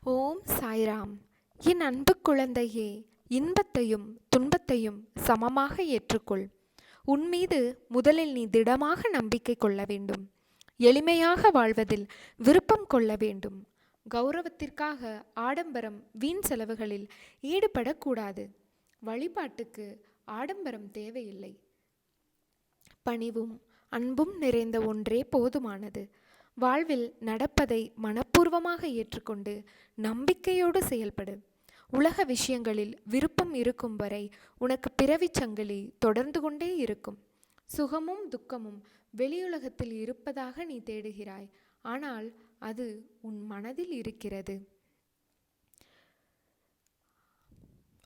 ஓம் சாய்ராம். என் அன்பு குழந்தையே, இன்பத்தையும் துன்பத்தையும் சமமாக ஏற்றுக்கொள். உன்மீது முதலில் நீ திடமாக நம்பிக்கை கொள்ள வேண்டும். எளிமையாக வாழ்வதில் விருப்பம் கொள்ள வேண்டும். கௌரவத்திற்காக ஆடம்பரம் வீண் செலவுகளில் ஈடுபடக்கூடாது. வழிபாட்டுக்கு ஆடம்பரம் தேவையில்லை. பணிவும் அன்பும் நிறைந்த ஒன்றே போதுமானது. வாழ்வில் நடப்பதை மனப்பூர்வமாக ஏற்றுக்கொண்டு நம்பிக்கையோடு செயல்படு. உலக விஷயங்களில் விருப்பம் இருக்கும் வரை உனக்கு பிறவிச் சங்கிலி தொடர்ந்து கொண்டே இருக்கும். சுகமும் துக்கமும் வெளியுலகத்தில் இருப்பதாக நீ தேடுகிறாய், ஆனால் அது உன் மனதில் இருக்கிறது.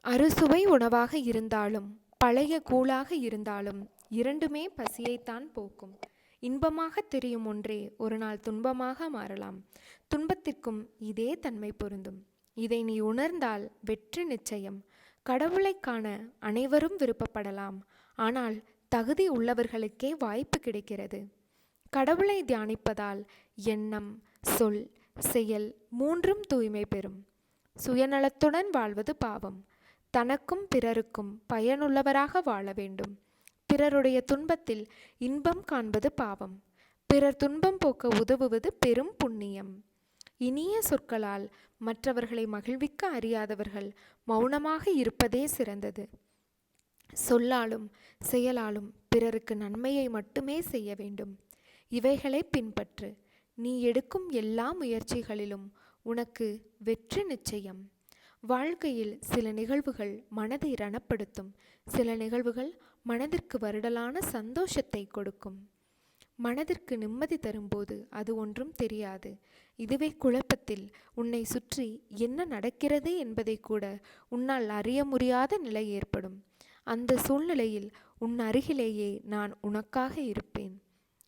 அறுசுவை உணவாக இருந்தாலும் பழைய கூழாக இருந்தாலும் இரண்டுமே பசியைத்தான் போக்கும். இன்பமாக தெரியும் ஒன்றே ஒரு நாள் துன்பமாக மாறலாம். துன்பத்திற்கும் இதே தன்மை பொருந்தும். இதை நீ உணர்ந்தால் வெற்றி நிச்சயம். கடவுளை காண அனைவரும் விருப்பப்படலாம், ஆனால் தகுதி உள்ளவர்களுக்கே வாய்ப்பு கிடைக்கிறது. கடவுளை தியானிப்பதால் எண்ணம், சொல், செயல் மூன்றும் தூய்மை பெறும். சுயநலத்துடன் வாழ்வது பாவம். தனக்கும் பிறருக்கும் பயனுள்ளவராக வாழ வேண்டும். பிறருடைய துன்பத்தில் இன்பம் காண்பது பாவம். பிறர் துன்பம் போக்க உதவுவது பெரும் புண்ணியம். இனிய சொற்களால் மற்றவர்களை மகிழ்விக்க அறியாதவர்கள் மௌனமாக இருப்பதே சிறந்தது. சொல்லாலும் செயலாலும் பிறருக்கு நன்மையை மட்டுமே செய்ய வேண்டும். இவைகளை பின்பற்று. நீ எடுக்கும் எல்லா முயற்சிகளிலும் உனக்கு வெற்றி நிச்சயம். வாழ்க்கையில் சில நிகழ்வுகள் மனதை ரணப்படுத்தும். சில நிகழ்வுகள் மனதிற்கு வருடலான சந்தோஷத்தை கொடுக்கும். மனதிற்கு நிம்மதி தரும்போது அது ஒன்றும் தெரியாது. இதுவே குழப்பத்தில் உன்னை சுற்றி என்ன நடக்கிறது என்பதை கூட உன்னால் அறிய முடியாத நிலை ஏற்படும். அந்த சூழ்நிலையில் உன் அருகிலேயே நான் உனக்காக இருப்பேன்.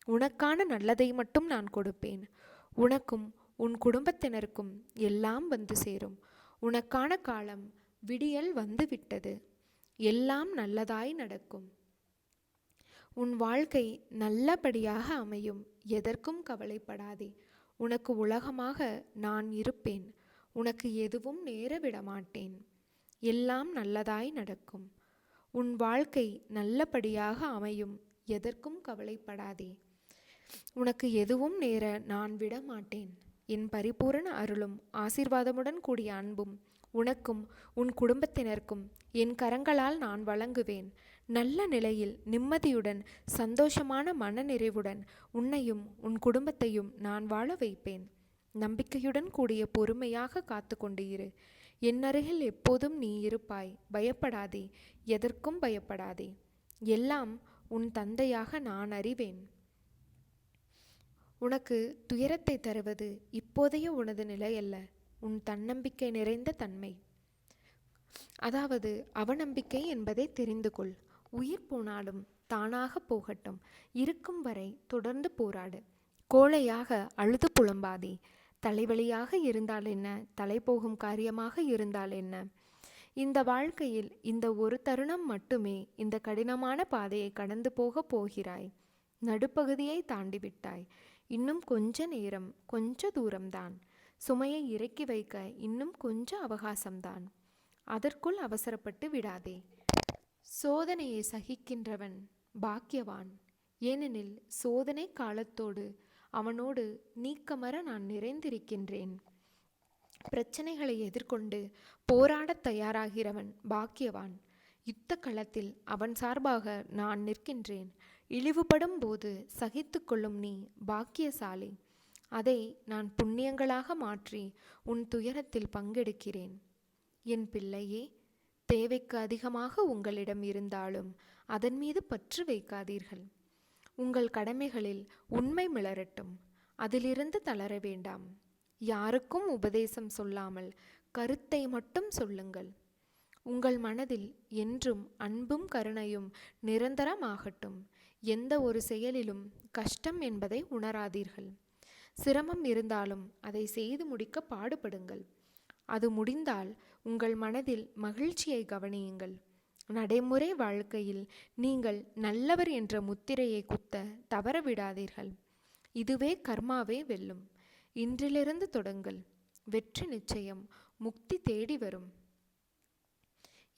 உனக்கான நல்லதை மட்டும் நான் கொடுப்பேன். உனக்கும் உன் குடும்பத்தினருக்கும் எல்லாம் வந்து சேரும். உனக்கான காலம் விடியல் வந்து விட்டது. எல்லாம் நல்லதாய் நடக்கும். உன் வாழ்க்கை நல்லபடியாக அமையும். எதற்கும் கவலைப்படாதே. உனக்கு உலகமாக நான் இருப்பேன். உனக்கு எதுவும் நேர விட மாட்டேன். எல்லாம் நல்லதாய் நடக்கும். உன் வாழ்க்கை நல்லபடியாக அமையும். எதற்கும் கவலைப்படாதே. உனக்கு எதுவும் நேர நான் விட மாட்டேன். என் பரிபூரண அருளும் ஆசீர்வாதமுடன் கூடிய அன்பும் உனக்கும் உன் குடும்பத்தினருக்கும் என் கரங்களால் நான் வழங்குவேன். நல்ல நிலையில் நிம்மதியுடன் சந்தோஷமான மனநிறைவுடன் உன்னையும் உன் குடும்பத்தையும் நான் வாழ வைப்பேன். நம்பிக்கையுடன் கூடிய பொறுமையாக காத்து கொண்டு இரு. என் அருகில் எப்போதும் நீ இருப்பாய். பயப்படாதே. எதற்கும் பயப்படாதே. எல்லாம் உன் தந்தையாக நான் அறிவேன். உனக்கு துயரத்தை தருவது இப்போதைய உனது நிலை அல்ல, உன் தன்னம்பிக்கை நிறைந்த தன்மை. அதாவது அவநம்பிக்கை என்பதை தெரிந்து கொள். உயிர் போனாலும் தானாக போகட்டும். இருக்கும் வரை தொடர்ந்து போராடு. கோழையாக அழுது புலம்பாதே. தலைவலியாக இருந்தால் என்ன, தலை போகும் காரியமாக இருந்தால் என்ன? இந்த வாழ்க்கையில் இந்த ஒரு தருணம் மட்டுமே. இந்த கடினமான பாதையை கடந்து போகிறாய். நடுப்பகுதியை தாண்டிவிட்டாய். இன்னும் கொஞ்ச நேரம், கொஞ்ச தூரம்தான். சுமையை இறக்கி வைக்க இன்னும் கொஞ்ச அவகாசம்தான். அதற்குள் அவசரப்பட்டு விடாதே. சோதனையை சகிக்கின்றவன் பாக்கியவான். ஏனெனில் சோதனை காலத்தோடு அவனோடு நீக்கமற நான் நிறைந்திருக்கின்றேன். பிரச்சனைகளை எதிர்கொண்டு போராடத் தயாராகிறவன் பாக்கியவான். யுத்த களத்தில் அவன் சார்பாக நான் நிற்கின்றேன். இழிவுபடும் போது சகித்து கொள்ளும் நீ பாக்கியசாலி. அதை நான் புண்ணியங்களாக மாற்றி உன் துயரத்தில் பங்கெடுக்கிறேன். என் பிள்ளையே, தேவைக்கு அதிகமாக உங்களிடம் இருந்தாலும் அதன் மீது பற்று வைக்காதீர்கள். உங்கள் கடமைகளில் உண்மை மிளரட்டும். அதிலிருந்து தளர வேண்டாம். யாருக்கும் உபதேசம் சொல்லாமல் கருத்தை மட்டும் சொல்லுங்கள். உங்கள் மனதில் என்றும் அன்பும் கருணையும் நிரந்தரமாகட்டும். எந்த ஒரு செயலிலும் கஷ்டம் என்பதை உணராதீர்கள். சிரமம் இருந்தாலும் அதை செய்து முடிக்க பாடுபடுங்கள். அது முடிந்தால் உங்கள் மனதில் மகிழ்ச்சியை கவனியுங்கள். நடைமுறை வாழ்க்கையில் நீங்கள் நல்லவர் என்ற முத்திரையை குத்த தவற விடாதீர்கள். இதுவே கர்மாவே வெல்லும். இன்றிலிருந்து தொடங்கள். வெற்றி நிச்சயம், முக்தி தேடி வரும்.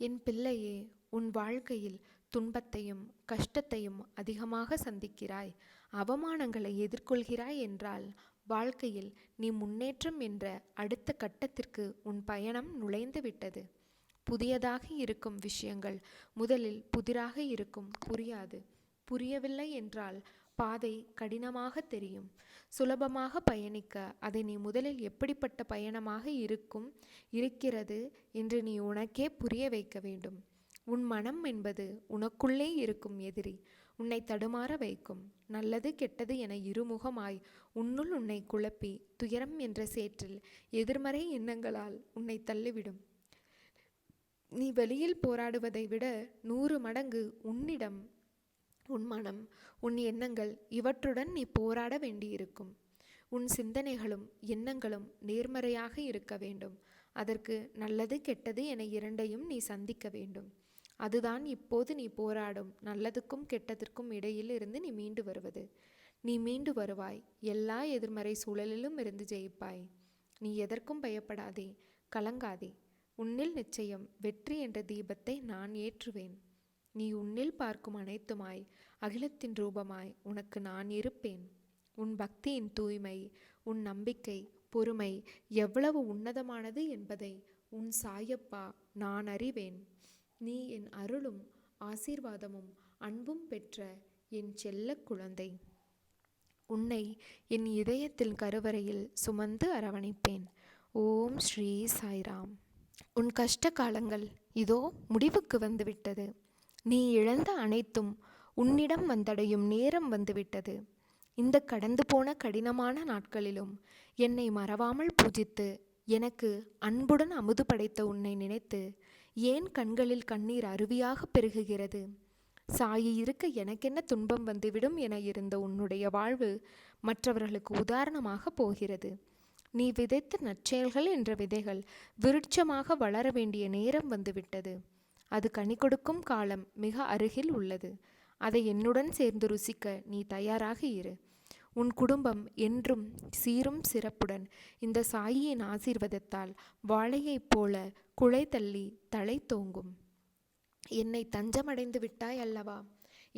என் பிள்ளையே, உன் வாழ்க்கையில் துன்பத்தையும் கஷ்டத்தையும் அதிகமாக சந்திக்கிறாய், அவமானங்களை எதிர்கொள்கிறாய் என்றால் வாழ்க்கையில் நீ முன்னேற்றம் என்ற அடுத்த கட்டத்திற்கு உன் பயணம் நுழைந்து விட்டது. புதியதாக இருக்கும் விஷயங்கள் முதலில் புதிராக இருக்கும், புரியாது. புரியவில்லை என்றால் பாதை கடினமாக தெரியும். சுலபமாக பயணிக்க அதை நீ முதலில் எப்படிப்பட்ட பயணமாக இருக்கிறது என்று நீ உனக்கே புரிய வைக்க வேண்டும். உன் மனம் என்பது உனக்குள்ளே இருக்கும் எதிரி, உன்னை தடுமாற வைக்கும். நல்லது கெட்டது என இருமுகமாய் உன்னுள் உன்னை குழப்பி துயரம் என்ற சேற்றில் எதிர்மறை எண்ணங்களால் உன்னை தள்ளிவிடும். நீ வெளியில் போராடுவதை விட 100 மடங்கு உன்னிடம், உன் மனம், உன் எண்ணங்கள் இவற்றுடன் நீ போராட வேண்டியிருக்கும். உன் சிந்தனைகளும் எண்ணங்களும் நேர்மறையாக இருக்க வேண்டும். அதற்கு நல்லது கெட்டது என இரண்டையும் நீ சந்திக்க வேண்டும். அதுதான் இப்போது நீ போராடும் நல்லதுக்கும் கெட்டதற்கும் இடையில் இருந்து நீ மீண்டு வருவது. நீ மீண்டு வருவாய். எல்லா எதிர்மறை சூழலிலும் இருந்து ஜெயிப்பாய். நீ எதற்கும் பயப்படாதே, கலங்காதே. உன்னில் நிச்சயம் வெற்றி என்ற தீபத்தை நான் ஏற்றுவேன். நீ உன்னில் பார்க்கும் அனைத்துமாய் அகிலத்தின் ரூபமாய் உனக்கு நான் இருப்பேன். உன் பக்தியின் தூய்மை, உன் நம்பிக்கை, பொறுமை எவ்வளவு உன்னதமானது என்பதை உன் சாயப்பா நான் அறிவேன். நீ என் அருளும் ஆசீர்வாதமும் அன்பும் பெற்ற என் செல்ல குழந்தை. உன்னை என் இதயத்தில் கருவறையில் சுமந்து அரவணைப்பேன். ஓம் ஸ்ரீ சாய்ராம். உன் கஷ்ட காலங்கள் இதோ முடிவுக்கு வந்துவிட்டது. நீ இழந்த அனைத்தும் உன்னிடம் வந்தடையும் நேரம் வந்துவிட்டது. இந்த கடந்து போன கடினமான நாட்களிலும் என்னை மறவாமல் பூஜித்து எனக்கு அன்புடன் அமுது படைத்த உன்னை நினைத்து ஏன் கண்களில் கண்ணீர் அருவியாக பெருகுகிறது? சாயி இருக்க எனக்கென்ன துன்பம் வந்துவிடும் என இருந்த உன்னுடைய வாழ்வு மற்றவர்களுக்கு உதாரணமாக போகிறது. நீ விதைத்த நற்செயல்கள் என்ற விதைகள் விருட்சமாக வளர வேண்டிய நேரம் வந்துவிட்டது. அது கனி கொடுக்கும் காலம் மிக அருகில் உள்ளது. அதை என்னுடன் சேர்ந்து ருசிக்க நீ தயாராக இரு. உன் குடும்பம் என்றும் சீரும் சிறப்புடன் இந்த சாயியின் ஆசீர்வாதத்தால் வாழையைப் போல குலை தள்ளி தலை தோங்கும். என்னை தஞ்சமடைந்து விட்டாய் அல்லவா?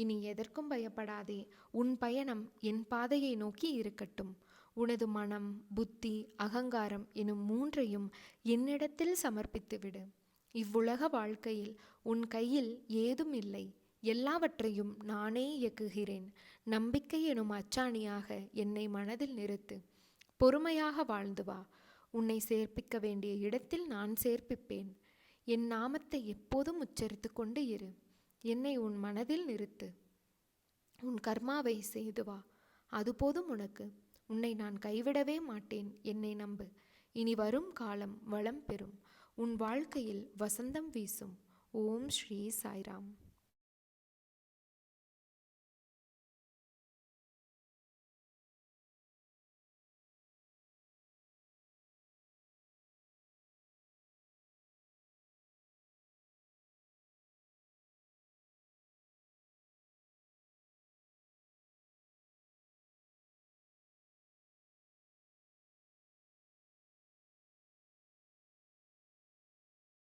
இனி எதற்கும் பயப்படாதே. உன் பயணம் என் பாதையை நோக்கி இருக்கட்டும். உனது மனம், புத்தி, அகங்காரம் எனும் 3ஐயும் என்னிடத்தில் சமர்ப்பித்து விடு. இவ்வுலக வாழ்க்கையில் உன் கையில் ஏதும் இல்லை. எல்லாவற்றையும் நானே இயக்குகிறேன். நம்பிக்கை எனும் அச்சாணியாக என்னை மனதில் நிறுத்து. பொறுமையாக வாழ்ந்து வா. உன்னை சேர்ப்பிக்க வேண்டிய இடத்தில் நான் சேர்ப்பிப்பேன். என் நாமத்தை எப்போதும் உச்சரித்து கொண்டு இரு. என்னை உன் மனதில் நிறுத்து. உன் கர்மாவை செய்து வா. அது போதும் உனக்கு. உன்னை நான் கைவிடவே மாட்டேன். என்னை நம்பு. இனி வரும் காலம் வளம் பெறும். உன் வாழ்க்கையில் வசந்தம் வீசும். ஓம் ஸ்ரீ சாய்ராம்.